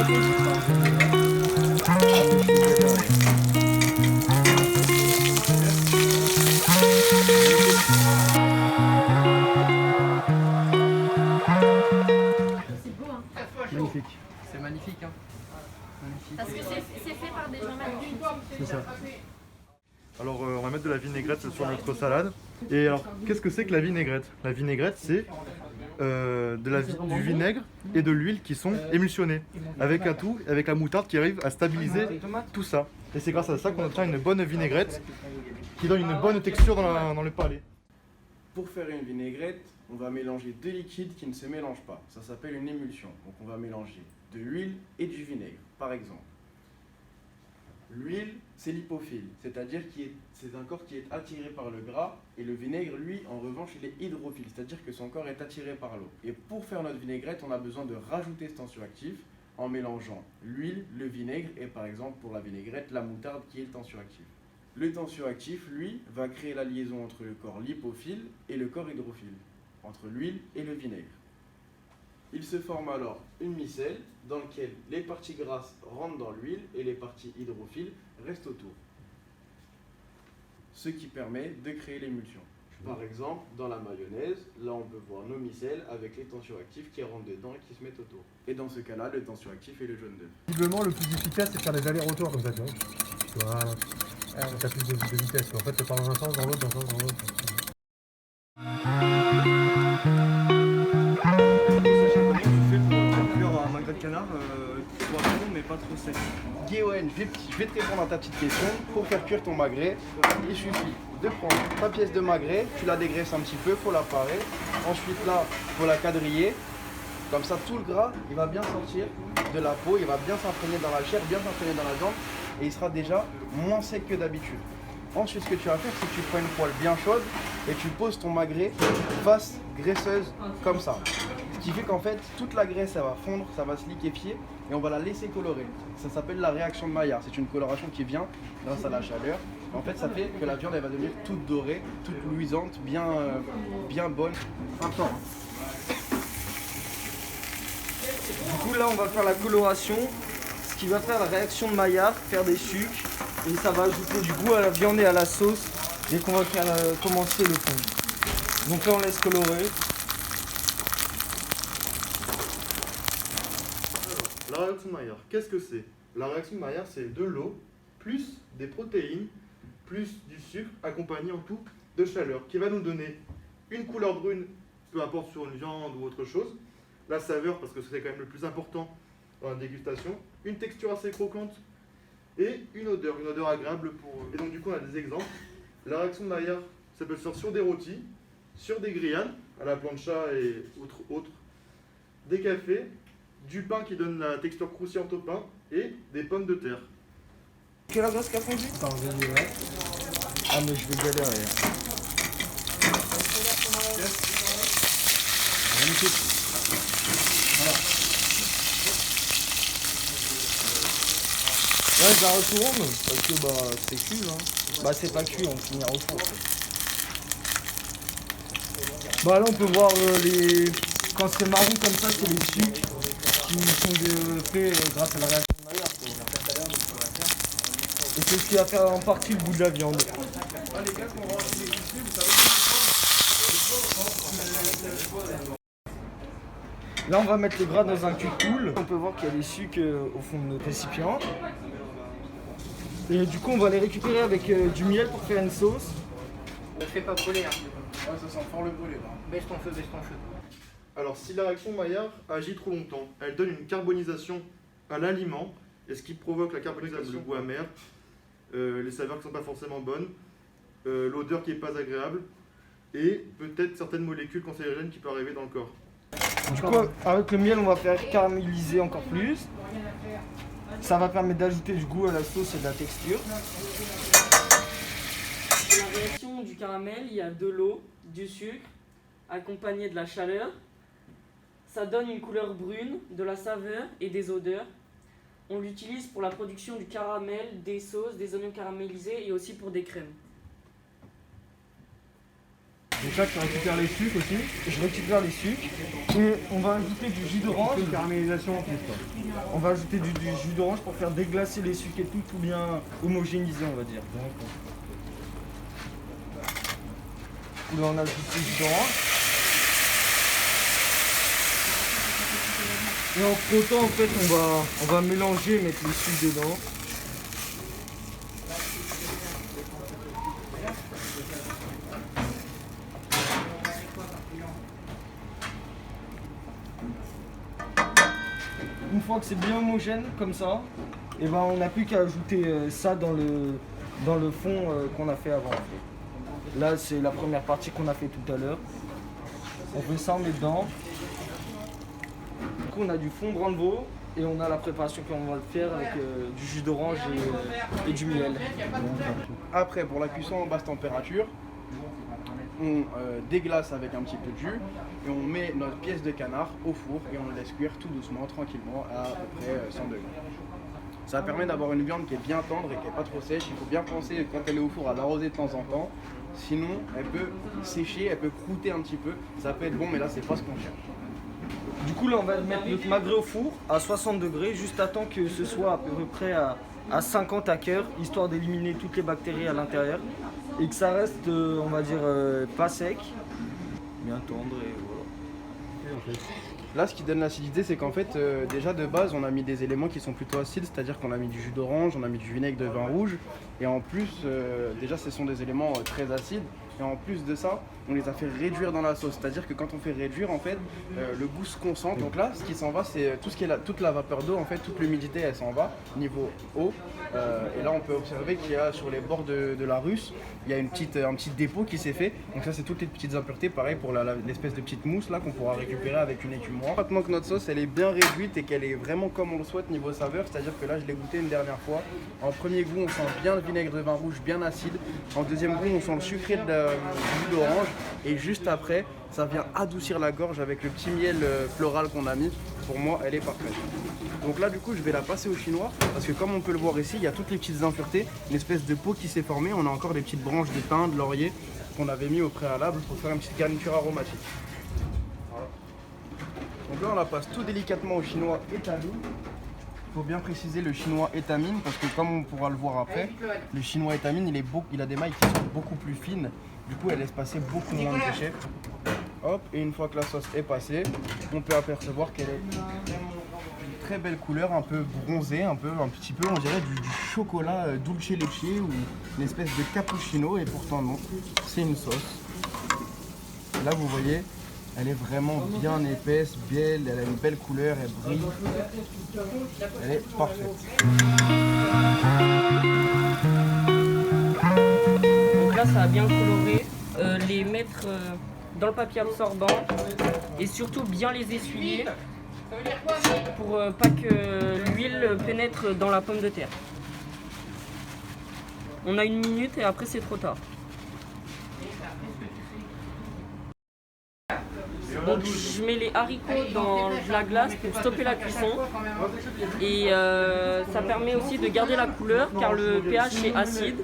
Magnifique. C'est magnifique, hein. Magnifique. Parce que c'est fait par des gens magnifiques. C'est ça. Alors on va mettre de la vinaigrette sur notre salade. Et alors qu'est-ce que c'est que la vinaigrette? La vinaigrette c'est du vinaigre et de l'huile qui sont émulsionnés avec un tout, avec la moutarde qui arrive à stabiliser tout ça. Et c'est grâce à ça qu'on obtient une bonne vinaigrette qui donne une bonne texture dans le palais. Pour faire une vinaigrette, on va mélanger deux liquides qui ne se mélangent pas. Ça s'appelle une émulsion. Donc on va mélanger de l'huile et du vinaigre, par exemple. L'huile, c'est lipophile, c'est-à-dire que c'est un corps qui est attiré par le gras, et le vinaigre, lui, en revanche, il est hydrophile, c'est-à-dire que son corps est attiré par l'eau. Et pour faire notre vinaigrette, on a besoin de rajouter ce tensioactif en mélangeant l'huile, le vinaigre et par exemple pour la vinaigrette, la moutarde qui est le tensioactif. Le tensioactif, lui, va créer la liaison entre le corps lipophile et le corps hydrophile, entre l'huile et le vinaigre. Il se forme alors une micelle dans laquelle les parties grasses rentrent dans l'huile et les parties hydrophiles restent autour. Ce qui permet de créer l'émulsion. Par exemple, dans la mayonnaise, là on peut voir nos micelles avec les tensioactifs qui rentrent dedans et qui se mettent autour. Et dans ce cas-là, le tensioactif est le jaune d'œuf. Visiblement, le plus efficace, c'est de faire des allers-retours comme ça, tu vois. Voilà. T'as plus de vitesse. En fait, tu pars dans un sens, dans l'autre, dans un sens, dans l'autre. Canard, poivron mais pas trop sec. Guéwen, je vais te répondre à ta petite question. Pour faire cuire ton magret, il suffit de prendre ta pièce de magret, tu la dégraisses un petit peu, faut la parer. Ensuite là, faut la quadriller. Comme ça, tout le gras, il va bien sortir de la peau, il va bien s'imprégner dans la chair, bien s'imprégner dans la viande et il sera déjà moins sec que d'habitude. Ensuite, ce que tu vas faire, c'est que tu prends une poêle bien chaude et tu poses ton magret face graisseuse comme ça. Ce qui fait qu'en fait, toute la graisse, elle va fondre, ça va se liquéfier et on va la laisser colorer. Ça s'appelle la réaction de Maillard. C'est une coloration qui vient grâce à la chaleur. En fait, ça fait que la viande, elle va devenir toute dorée, toute luisante, bien bonne. Attends. Du coup, là, on va faire la coloration, ce qui va faire la réaction de Maillard, faire des sucres, et ça va ajouter du goût à la viande et à la sauce dès qu'on va faire commencer le fond. Donc là, on laisse colorer. La réaction de Maillard, qu'est-ce que c'est? La réaction de Maillard, c'est de l'eau, plus des protéines, plus du sucre, accompagné en tout de chaleur, qui va nous donner une couleur brune, peu importe sur une viande ou autre chose, la saveur, parce que c'est quand même le plus important dans la dégustation, une texture assez croquante, et une odeur agréable pour eux. Et donc du coup, on a des exemples. La réaction de Maillard, ça peut se faire sur des rôtis, sur des grillades, à la plancha et autres, des cafés, du pain qui donne la texture croustillante au pain et des pommes de terre. Quelle adresse qu'a fondu? Attends, vas-y, ouais. Ah, mais je vais galérer. Magnifique. Voilà. Ouais, je la retourne parce que bah c'est cuit, hein. Bah c'est pas cuit, on finira au four. Bah là on peut voir quand c'est marron comme ça, c'est les sucres qui sont faits grâce à la réaction de Maillard. Et c'est ce qui va faire en partie le goût de la viande. Là on va mettre le gras dans un cul-coule. On peut voir qu'il y a des sucres au fond de notre récipient. Et du coup on va les récupérer avec du miel pour faire une sauce. Ne fais pas brûler, hein. Ouais, ça sent fort le brûlé là. Baisse ton feu, baisse ton feu. Alors si la réaction Maillard agit trop longtemps, elle donne une carbonisation à l'aliment, et ce qui provoque la carbonisation, le goût amer, les saveurs qui ne sont pas forcément bonnes, l'odeur qui n'est pas agréable, et peut-être certaines molécules cancérigènes qui peuvent arriver dans le corps. Du coup avec le miel on va faire caraméliser encore plus. Ça va permettre d'ajouter du goût à la sauce et de la texture. Dans la réaction du caramel, il y a de l'eau, du sucre, accompagné de la chaleur. Ça donne une couleur brune, de la saveur et des odeurs. On l'utilise pour la production du caramel, des sauces, des oignons caramélisés et aussi pour des crèmes. Donc là, tu récupères les sucres aussi. Je récupère les sucres et on va ajouter du jus d'orange. Une caramélisation en plus, quoi. On va ajouter du jus d'orange pour faire déglacer les sucres et tout bien homogénéiser, on va dire. Là, on ajoute le jus d'orange. Et en frottant, en fait, on va mélanger, mettre les sucres dedans. Une fois que c'est bien homogène comme ça, et ben on n'a plus qu'à ajouter ça dans le fond qu'on a fait avant. Là c'est la première partie qu'on a fait tout à l'heure. On fait ça, on met dedans. Du coup on a du fond brun de veau et on a la préparation qu'on va faire avec du jus d'orange et du miel. Après, pour la cuisson en basse température, on déglace avec un petit peu de jus et on met notre pièce de canard au four et on le laisse cuire tout doucement, tranquillement, à peu près 100 degrés. Ça permet d'avoir une viande qui est bien tendre et qui n'est pas trop sèche. Il faut bien penser, quand elle est au four, à l'arroser de temps en temps. Sinon, elle peut sécher, elle peut croûter un petit peu. Ça peut être bon, mais là, c'est pas ce qu'on cherche. Du coup là on va mettre notre magret au four à 60 degrés, juste à temps que ce soit à peu près à 50 à cœur, histoire d'éliminer toutes les bactéries à l'intérieur. Et que ça reste, on va dire, pas sec, bien tendre et voilà. Là, ce qui donne l'acidité, c'est qu'en fait, déjà de base, on a mis des éléments qui sont plutôt acides, c'est-à-dire qu'on a mis du jus d'orange, on a mis du vinaigre de vin rouge, et en plus, déjà, ce sont des éléments très acides. Et en plus de ça, on les a fait réduire dans la sauce. C'est-à-dire que quand on fait réduire, en fait, le goût se concentre. Donc là, ce qui s'en va, c'est tout ce qui est toute la vapeur d'eau, en fait, toute l'humidité, elle s'en va niveau eau. Et là, on peut observer qu'il y a sur les bords de la russe, il y a un petit dépôt qui s'est fait. Donc ça, c'est toutes les petites impuretés. Pareil pour l'espèce de petite mousse là qu'on pourra récupérer avec une écumoire. Maintenant que notre sauce, elle est bien réduite et qu'elle est vraiment comme on le souhaite niveau saveur, c'est-à-dire que là, je l'ai goûté une dernière fois. En premier goût, on sent bien le vinaigre de vin rouge, bien acide. En deuxième goût, on sent le sucré du jus d'orange. Et juste après, ça vient adoucir la gorge avec le petit miel floral qu'on a mis. Pour moi, elle est parfaite. Donc là, du coup, je vais la passer au chinois parce que comme on peut le voir ici, il y a toutes les petites impuretés, une espèce de peau qui s'est formée. On a encore des petites branches de thym, de laurier qu'on avait mis au préalable pour faire une petite garniture aromatique. Voilà. Donc là, on la passe tout délicatement au chinois étamine. Il faut bien préciser le chinois étamine parce que comme on pourra le voir après, le chinois étamine, il a des mailles qui sont beaucoup plus fines. Du coup, elle laisse passer beaucoup moins de déchets. Hop, et une fois que la sauce est passée, on peut apercevoir qu'elle est une très belle couleur, un peu bronzée, un petit peu, on dirait du chocolat dulce leche ou une espèce de cappuccino, et pourtant non, c'est une sauce. Et là, vous voyez, elle est vraiment bien épaisse, belle, elle a une belle couleur, elle brille. Elle est parfaite. Donc là, ça a bien coloré. Les mettre dans le papier absorbant et surtout bien les essuyer pour pas que l'huile pénètre dans la pomme de terre. On a 1 minute et après c'est trop tard. Donc je mets les haricots dans de la glace pour stopper la cuisson et ça permet aussi de garder la couleur car le pH est acide.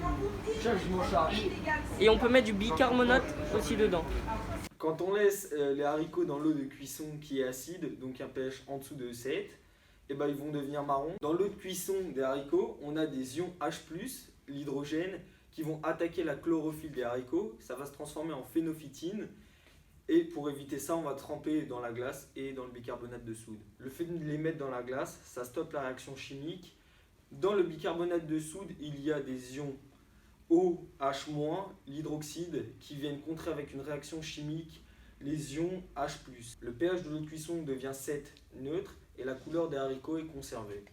Et on peut mettre du bicarbonate aussi dedans. Quand on laisse les haricots dans l'eau de cuisson qui est acide, donc un pH en dessous de 7, et ben ils vont devenir marrons. Dans l'eau de cuisson des haricots, on a des ions H+, l'hydrogène, qui vont attaquer la chlorophylle des haricots. Ça va se transformer en phénophytine. Et pour éviter ça, on va tremper dans la glace et dans le bicarbonate de soude. Le fait de les mettre dans la glace, ça stoppe la réaction chimique. Dans le bicarbonate de soude, il y a des ions OH-, l'hydroxyde, qui viennent contrer avec une réaction chimique les ions H+. Le pH de l'eau de cuisson devient 7 neutre et la couleur des haricots est conservée.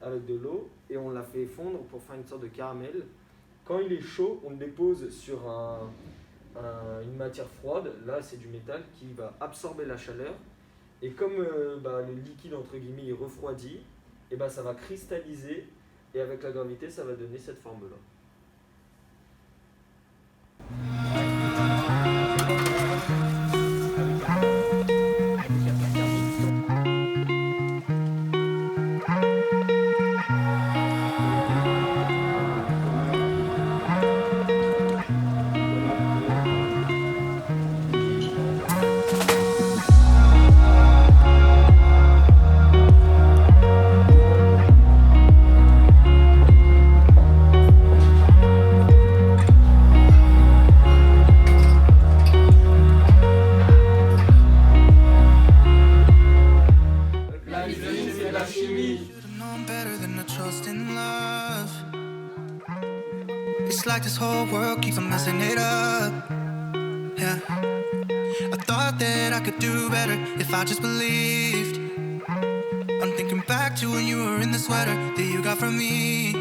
Avec de l'eau et on l'a fait fondre pour faire une sorte de caramel. Quand il est chaud, on le dépose sur une matière froide, là c'est du métal qui va absorber la chaleur Et comme le liquide entre guillemets il refroidit, et ça va cristalliser et avec la gravité ça va donner cette forme là. It's like this whole world keeps on messing it up. Yeah, I thought that I could do better if I just believed. I'm thinking back to when you were in the sweater that you got from me.